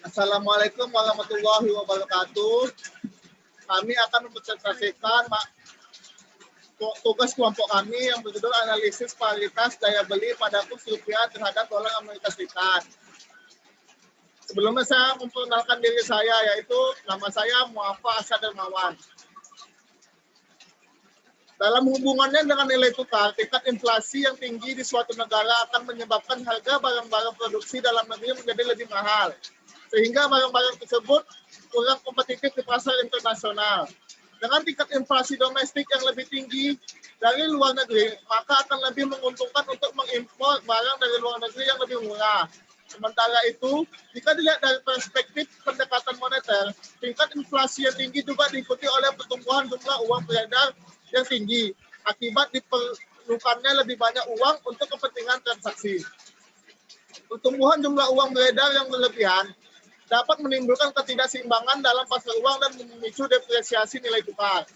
Assalamualaikum warahmatullahi wabarakatuh. Kami akan mempresentasikan tugas kelompok kami yang berjudul analisis paritas daya beli pada kurs rupiah terhadap dolar Amerika Serikat. Sebelumnya saya memperkenalkan diri saya, yaitu nama saya Muafa Asad Dermawan. Dalam hubungannya dengan nilai tukar, tingkat inflasi yang tinggi di suatu negara akan menyebabkan harga barang-barang produksi dalam negeri menjadi lebih mahal, sehingga barang-barang tersebut kurang kompetitif di pasar internasional. Dengan tingkat inflasi domestik yang lebih tinggi dari luar negeri, maka akan lebih menguntungkan untuk mengimpor barang dari luar negeri yang lebih murah. Sementara itu, jika dilihat dari perspektif pendekatan moneter, tingkat inflasi yang tinggi juga diikuti oleh pertumbuhan jumlah uang beredar yang tinggi, akibat diperlukannya lebih banyak uang untuk kepentingan transaksi. Pertumbuhan jumlah uang beredar yang berlebihan dapat menimbulkan ketidakseimbangan dalam pasar uang dan memicu depresiasi nilai tukar.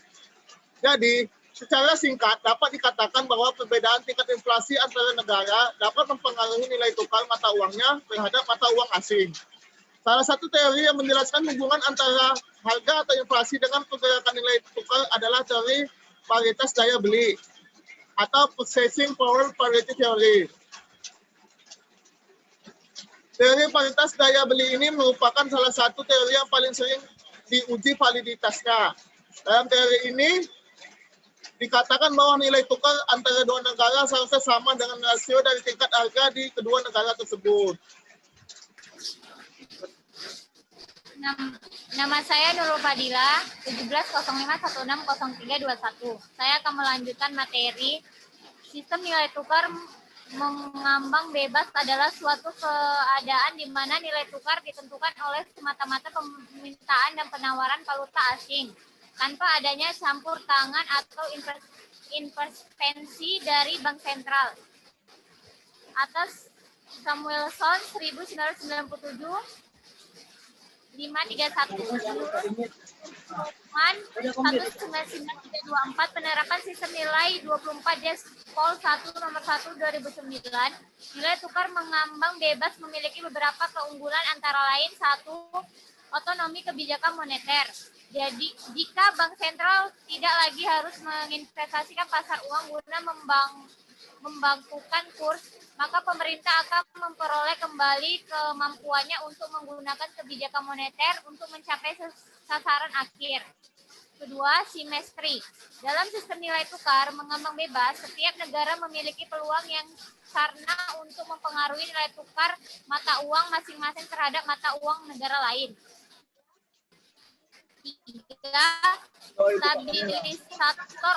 Jadi, secara singkat dapat dikatakan bahwa perbedaan tingkat inflasi antara negara dapat mempengaruhi nilai tukar mata uangnya terhadap mata uang asing. Salah satu teori yang menjelaskan hubungan antara harga atau inflasi dengan pergerakan nilai tukar adalah teori paritas daya beli atau purchasing power parity theory. Teori paritas daya beli ini merupakan salah satu teori yang paling sering diuji validitasnya. Dalam teori ini dikatakan bahwa nilai tukar antara dua negara seharusnya sama dengan rasio dari tingkat harga di kedua negara tersebut. Nama saya Nurul Fadila, 1705160321. Saya akan melanjutkan materi sistem nilai tukar mengambang bebas adalah suatu keadaan di mana nilai tukar ditentukan oleh semata-mata permintaan dan penawaran valuta asing tanpa adanya campur tangan atau intervensi dari bank sentral. Atas Samuelson 1997 531 19924 penerapan sistem nilai 24 Jespol 1 nomor 1 2009. Nilai tukar mengambang bebas memiliki beberapa keunggulan antara lain: 1. Otonomi kebijakan moneter. Jadi jika bank sentral tidak lagi harus menginvestasikan pasar uang guna membangkukan kurs, maka pemerintah akan memperoleh kembali kemampuannya untuk menggunakan kebijakan moneter untuk mencapai sasaran akhir. Kedua, simetri. Dalam sistem nilai tukar mengambang bebas, setiap negara memiliki peluang yang karena untuk mempengaruhi nilai tukar mata uang masing-masing terhadap mata uang negara lain. 3. Stabilisator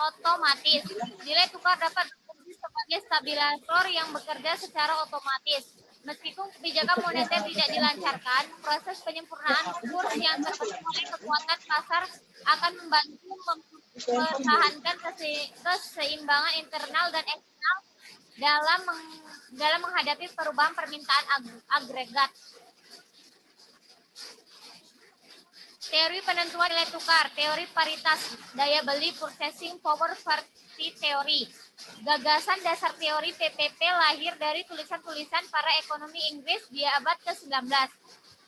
otomatis. Nilai tukar dapat berfungsi sebagai stabilisator yang bekerja secara otomatis. Meskipun kebijakan moneter tidak dilancarkan, proses penyempurnaan kurs yang terbentuk oleh kekuatan pasar akan membantu mempertahankan keseimbangan internal dan eksternal dalam menghadapi perubahan permintaan agregat. Teori penentuan nilai tukar, teori paritas daya beli, purchasing power parity theory. Gagasan dasar teori PPP lahir dari tulisan-tulisan para ekonomi Inggris di abad ke-19.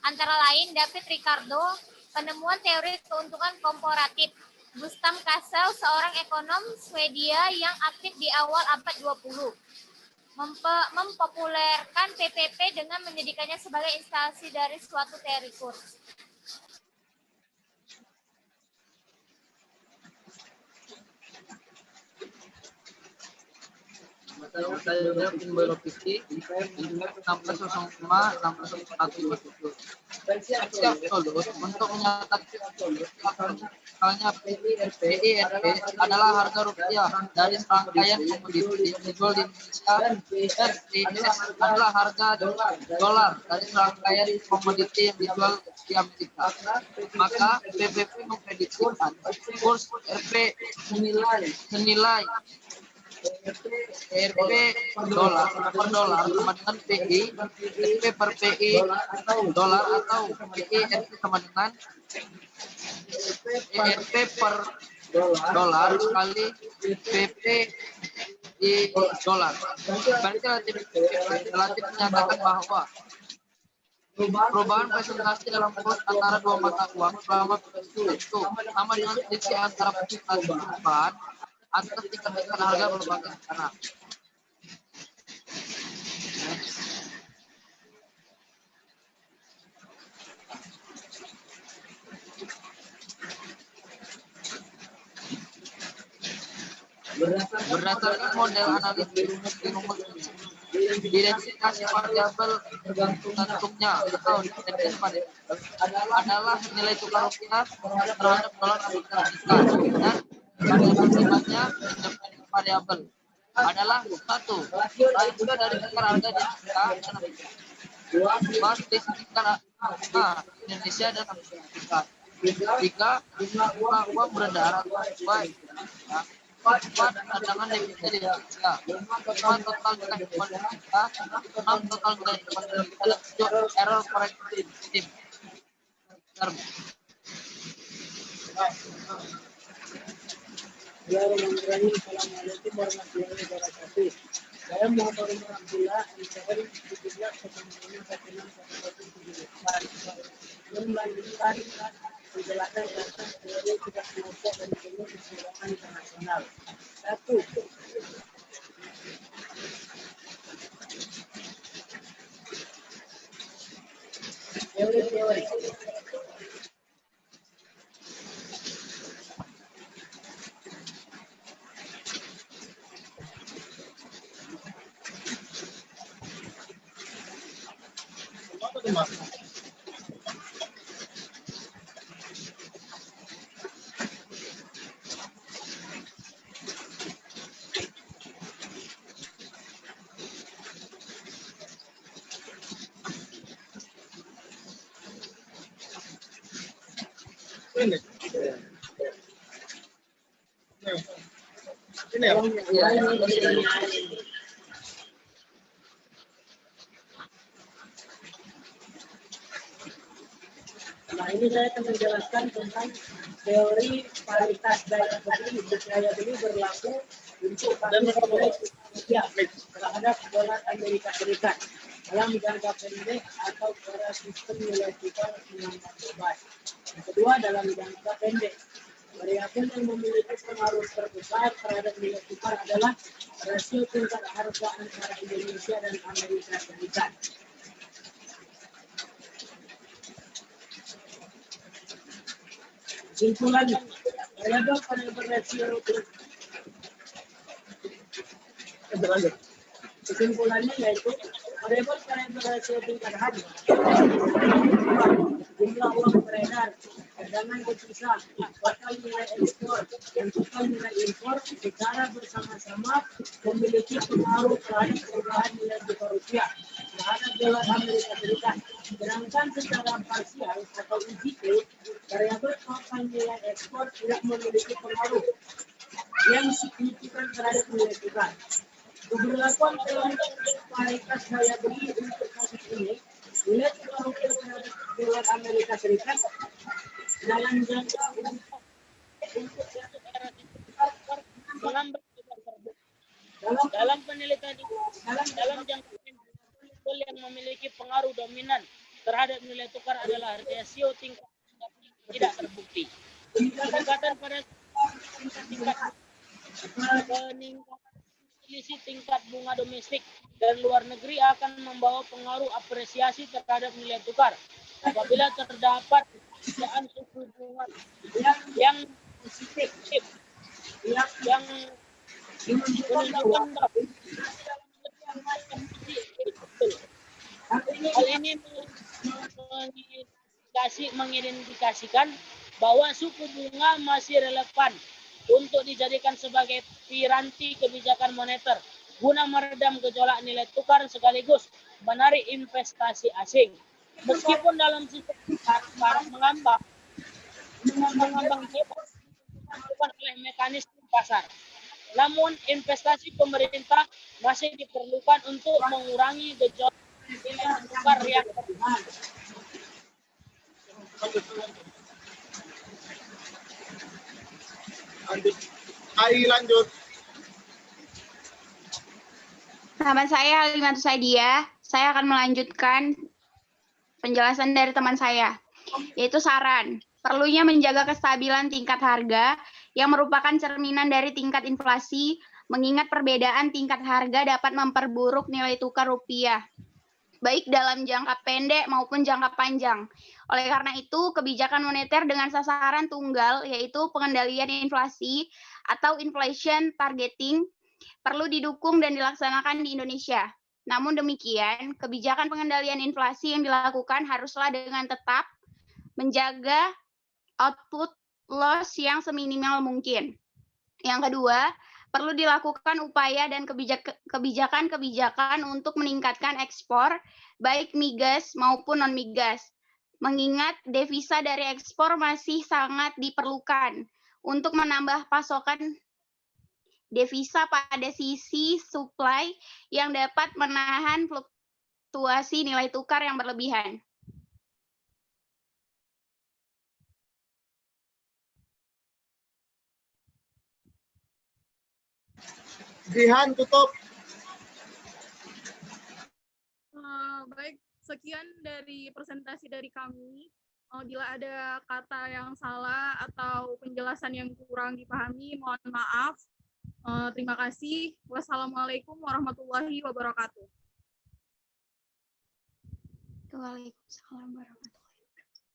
Antara lain David Ricardo, penemuan teori keuntungan komparatif. Gustav Cassel, seorang ekonom Swedia yang aktif di awal abad 20. Mempopulerkan PPP dengan menjadikannya sebagai instansi dari suatu teori kurs. Saya Pinboy Lopisi, 1605-1651. Siap Solus untuk menyatakan misalnya PIRP adalah harga rupiah dari serangkaian komoditi yang dijual di Indonesia, dan PIS adalah harga dolar dari serangkaian komoditi yang dijual di Amerika. Maka PPP memprediksikan kurs RP senilai RP dolar per dolar sama dengan PI RP per PI dolar atau PI RP sama dengan RP per dolar kali PP di dolar. Berarti relatif menyatakan bahwa Perubahan presentasi dalam kurs antara dua mata uang selama itu sama dengan selisih antara presentasi perubahan atas tingkat harga berbagai cara. Berdasarkan model analisis dirumus identifikasi variabel tergantungnya atau dependen variabel adalah nilai tukar rupiah terhadap dolar Amerika Serikat dan variabel sifatnya independen variabel adalah satu rasio dari tukar harga di Amerika dan Amerika, dua selisih tukar harga Indonesia dan Amerika Serikat, tiga jumlah uang beredar atau baik. Empat cadangan devisa di Indonesia, lima total cash deposit kita, enam total cash deposit kita, dan tujuh error corrected scheme. Assalamualaikum warahmatullahi wabarakatuh. Saya Muhammad Abdullah, NPM 17 melanjutkan penjelasan tentang teori tidak kelompok dan ilmu perdagangan internasional. 1. Teori-teori. Ini. Ini ya. Nah, ini saya akan menjelaskan tentang teori paritas daya beli berlaku untuk rupiah terhadap dolar Amerika Serikat dalam jangka pendek atau pada sistem nilai tukar mengangkat global. Yang kedua, dalam jangka pendek, variabel yang memiliki pengaruh terbesar terhadap nilai tukar adalah rasio tingkat harga antara Indonesia dan Amerika Serikat. Kesimpulannya, variabel pada rasio kesimpulannya yaitu variabel rasio tingkat harga, jumlah uang beredar, cadangan devisa, total nilai ekspor, dan total nilai impor secara bersama-sama memiliki pengaruh terhadap perubahan nilai tukar rupiah terhadap dolar Amerika Serikat. Sedangkan secara parsial atau UJT, variabel total nilai ekspor tidak memiliki pengaruh yang signifikan terhadap nilai tukar. Keberlakuan teori paritas daya beli untuk kasus ini, nilai tukar rupiah terhadap dolar Amerika Serikat dalam jangka dalam penelitian dalam jangka pendek yang memiliki pengaruh dominan terhadap nilai tukar adalah rasio tingkat tidak terbukti. Peningkatan pada tingkat selisih tingkat bunga domestik dan luar negeri akan membawa pengaruh apresiasi terhadap nilai tukar apabila terdapat perbedaan suku bunga yang positif yang menunjukkan hal ini mengidentifikasikan bahwa suku bunga masih relevan untuk dijadikan sebagai piranti kebijakan moneter guna meredam gejolak nilai tukar sekaligus menarik investasi asing. Meskipun dalam sistem barang mengambang hebat dilakukan oleh mekanisme pasar, namun investasi pemerintah masih diperlukan untuk mengurangi gejolak nilai tukar yang terjadi. Lanjut. Nama saya Halimantus Saidiah. Saya akan melanjutkan penjelasan dari teman saya, yaitu saran. Perlunya menjaga kestabilan tingkat harga yang merupakan cerminan dari tingkat inflasi, mengingat perbedaan tingkat harga dapat memperburuk nilai tukar rupiah, baik dalam jangka pendek maupun jangka panjang. Oleh karena itu, kebijakan moneter dengan sasaran tunggal, yaitu pengendalian inflasi atau inflation targeting, perlu didukung dan dilaksanakan di Indonesia. Namun demikian, kebijakan pengendalian inflasi yang dilakukan haruslah dengan tetap menjaga output loss yang seminimal mungkin. Yang kedua, perlu dilakukan upaya dan kebijakan-kebijakan untuk meningkatkan ekspor, baik migas maupun non-migas. Mengingat devisa dari ekspor masih sangat diperlukan untuk menambah pasokan devisa pada sisi supply yang dapat menahan fluktuasi nilai tukar yang berlebihan. Jihan tutup. Baik, sekian dari presentasi dari kami. Bila ada kata yang salah atau penjelasan yang kurang dipahami, mohon maaf. Terima kasih. Wassalamualaikum warahmatullahi wabarakatuh. Waalaikumsalam warahmatullahi wabarakatuh.